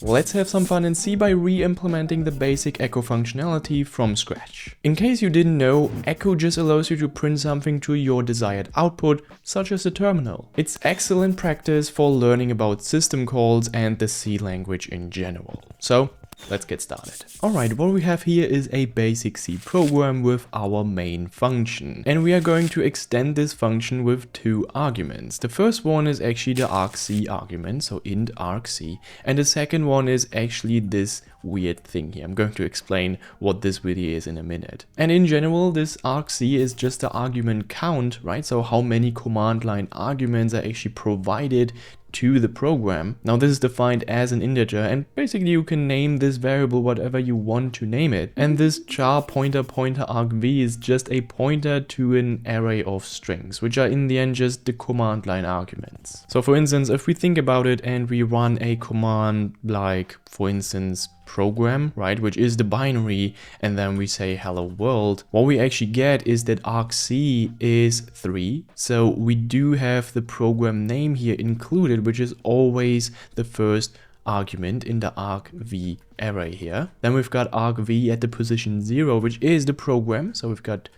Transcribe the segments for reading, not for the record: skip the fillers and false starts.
Let's have some fun and see by re-implementing the basic echo functionality from scratch. In case you didn't know, echo just allows you to print something to your desired output, such as a terminal. It's excellent practice for learning about system calls and the C language in general. So, let's get started. Alright, what we have here is a basic C program with our main function. And we are going to extend this function with two arguments. The first one is actually the argc argument, so int argc. And the second one is actually this weird thing here. I'm going to explain what this really is in a minute. And in general, this argc is just the argument count, right? So how many command line arguments are actually provided to the program. Now this is defined as an integer, and basically you can name this variable whatever you want to name it. And this char pointer argv is just a pointer to an array of strings, which are in the end just the command line arguments. So for instance, if we think about it and we run a command like, for instance, program, right, which is the binary, and then we say hello world, what we actually get is that argc is 3. So we do have the program name here included, which is always the first argument in the argv array here. Then we've got argv at the position 0, which is the program. So we've got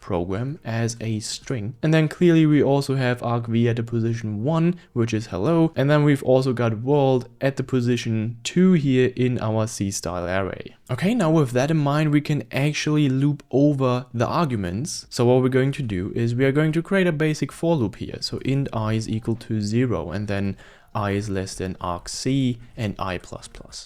.program as a string, and then clearly we also have argv at the position 1, which is hello, and then we've also got world at the position 2 here in our C-style array. Okay, now with that in mind, we can actually loop over the arguments. So what we're going to do is we are going to create a basic for loop here. So int I is equal to 0, and then I is less than argc and I++.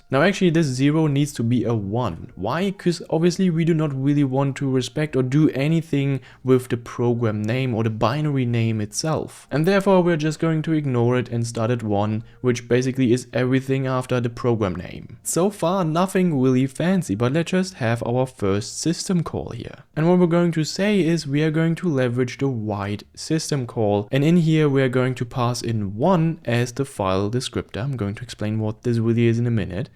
Now actually this 0 needs to be a 1. Why? Because obviously we do not really want to respect or do anything with the program name or the binary name itself. And therefore we're just going to ignore it and start at 1, which basically is everything after the program name. So far nothing really fancy, but let's just have our first system call here. And what we're going to say is we are going to leverage the write system call, and in here we are going to pass in 1 as the file descriptor. I'm going to explain what this really is in a minute.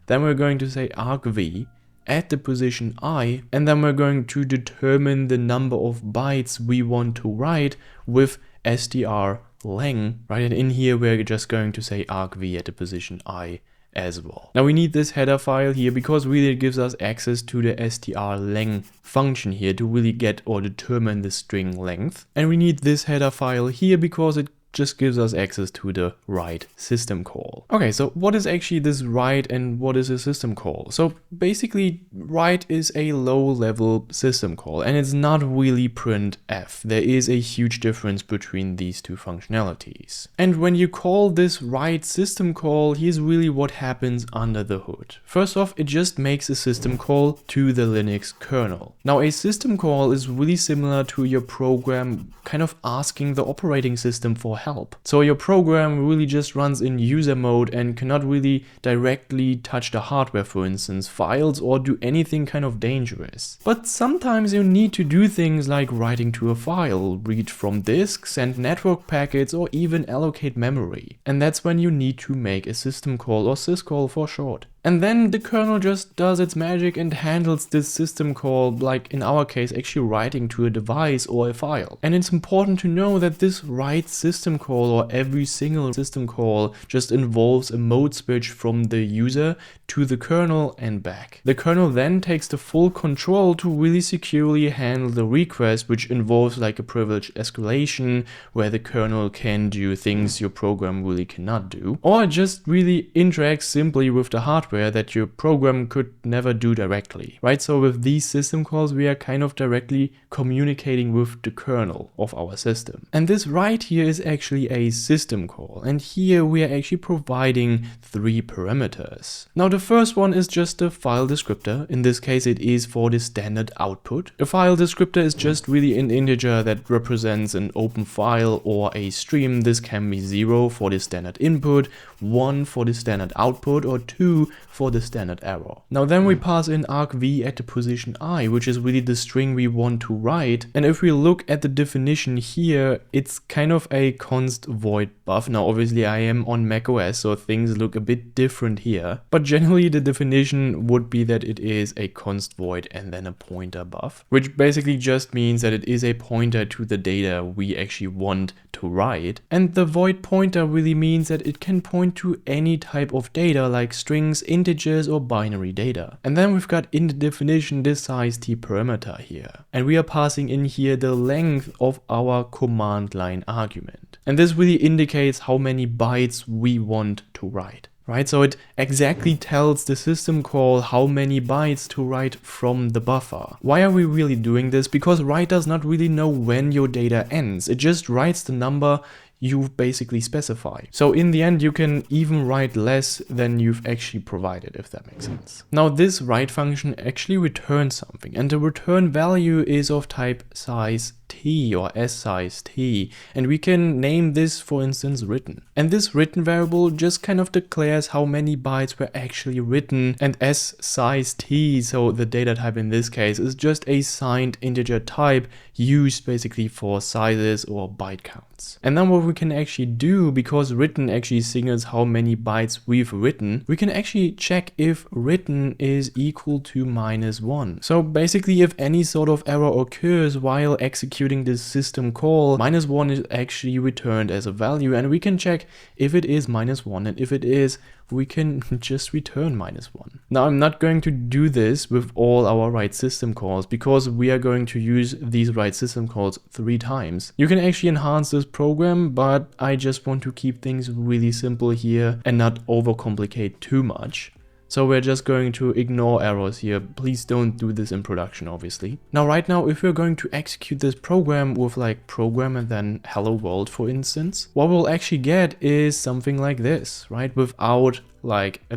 Then we're going to say argv at the position I, and then we're going to determine the number of bytes we want to write with strlen, right? And in here we're just going to say argv at the position I as well. Now we need this header file here because really it gives us access to the strlen function here to really get or determine the string length. And we need this header file here because it just gives us access to the write system call. Okay, so what is actually this write and what is a system call? So basically write is a low level system call and it's not really printf. There is a huge difference between these two functionalities. And when you call this write system call, here's really what happens under the hood. First off, it just makes a system call to the Linux kernel. Now a system call is really similar to your program kind of asking the operating system for help. So your program really just runs in user mode and cannot really directly touch the hardware, for instance, files, or do anything kind of dangerous. But sometimes you need to do things like writing to a file, read from disk, send network packets, or even allocate memory. And that's when you need to make a system call, or syscall for short. And then the kernel just does its magic and handles this system call, like in our case actually writing to a device or a file. And it's important to know that this write system call, or every single system call, just involves a mode switch from the user to the kernel and back. The kernel then takes the full control to really securely handle the request, which involves like a privilege escalation where the kernel can do things your program really cannot do, or just really interacts simply with the hardware that your program could never do directly, right? So with these system calls, we are kind of directly communicating with the kernel of our system. And this right here is actually a system call. And here we are actually providing 3 parameters. Now the first one is just the file descriptor. In this case, it is for the standard output. The file descriptor is just really an integer that represents an open file or a stream. This can be 0 for the standard input, 1 for the standard output, or 2 for the standard error. Now then we pass in argv at the position I, which is really the string we want to write. And if we look at the definition here, it's kind of a const void buff. Now obviously I am on macOS, so things look a bit different here. But generally the definition would be that it is a const void and then a pointer buff, which basically just means that it is a pointer to the data we actually want to write. And the void pointer really means that it can point point to any type of data like strings, integers or binary data. And then we've got in the definition this size t parameter here. And we are passing in here the length of our command line argument. And this really indicates how many bytes we want to write. Right, so it exactly tells the system call how many bytes to write from the buffer. Why are we really doing this? Because write does not really know when your data ends. It just writes the number you've basically specified. So in the end, you can even write less than you've actually provided, if that makes sense. Now this write function actually returns something, and the return value is of type size t or s size t, and we can name this, for instance, written. And this written variable just kind of declares how many bytes were actually written, and s size t, so the data type in this case, is just a signed integer type used basically for sizes or byte counts. And then what we can actually do, because written actually signals how many bytes we've written, we can actually check if written is equal to -1. So basically, if any sort of error occurs while executing this system call, -1 is actually returned as a value, and we can check if it is -1, and if it is, we can just return -1. Now I'm not going to do this with all our write system calls because we are going to use these write system calls 3 times. You can actually enhance this program, but I just want to keep things really simple here and not overcomplicate too much. So we're just going to ignore errors here. Please don't do this in production, obviously. Now, right now, if we're going to execute this program with like program and then hello world, for instance, what we'll actually get is something like this, right? Without like a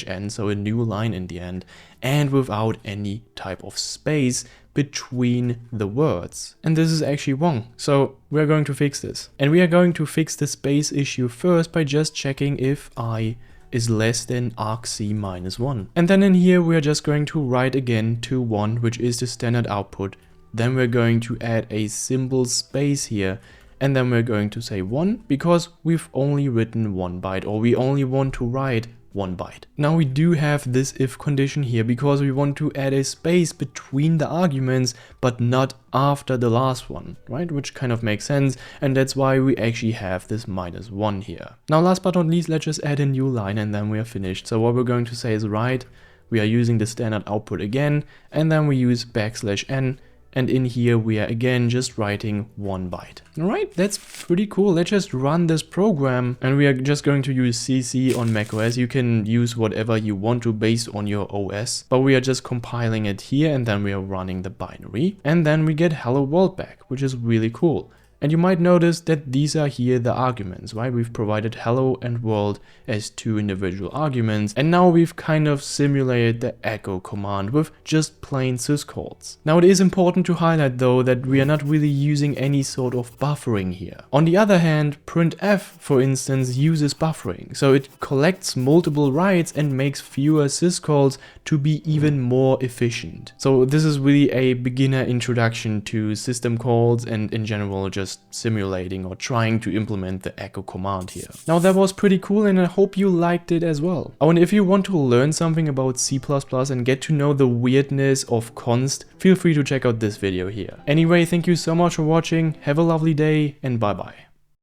\n, so a new line in the end, and without any type of space between the words. And this is actually wrong. So we're going to fix this. And we are going to fix the space issue first by just checking if I is less than argc -1. And then in here, we are just going to write again to 1, which is the standard output. Then we're going to add a symbol space here. And then we're going to say 1 because we've only written 1 byte, or we only want to write 1 byte. Now we do have this if condition here because we want to add a space between the arguments, but not after the last one, right? Which kind of makes sense, and that's why we actually have this -1 here. Now last but not least, let's just add a new line and then we are finished. So what we're going to say is write, we are using the standard output again, and then we use \n, and in here we are again just writing 1 byte. Alright, that's pretty cool. Let's just run this program, and we are just going to use CC on macOS. You can use whatever you want to based on your OS, but we are just compiling it here, and then we are running the binary, and then we get hello world back, which is really cool. And you might notice that these are here the arguments, right? We've provided hello and world as 2 individual arguments. And now we've kind of simulated the echo command with just plain syscalls. Now it is important to highlight though that we are not really using any sort of buffering here. On the other hand, printf, for instance, uses buffering. So it collects multiple writes and makes fewer syscalls to be even more efficient. So this is really a beginner introduction to system calls and in general just simulating or trying to implement the echo command here. Now that was pretty cool and I hope you liked it as well. Oh, and if you want to learn something about C++ and get to know the weirdness of const, feel free to check out this video here. Anyway, thank you so much for watching, have a lovely day and bye bye.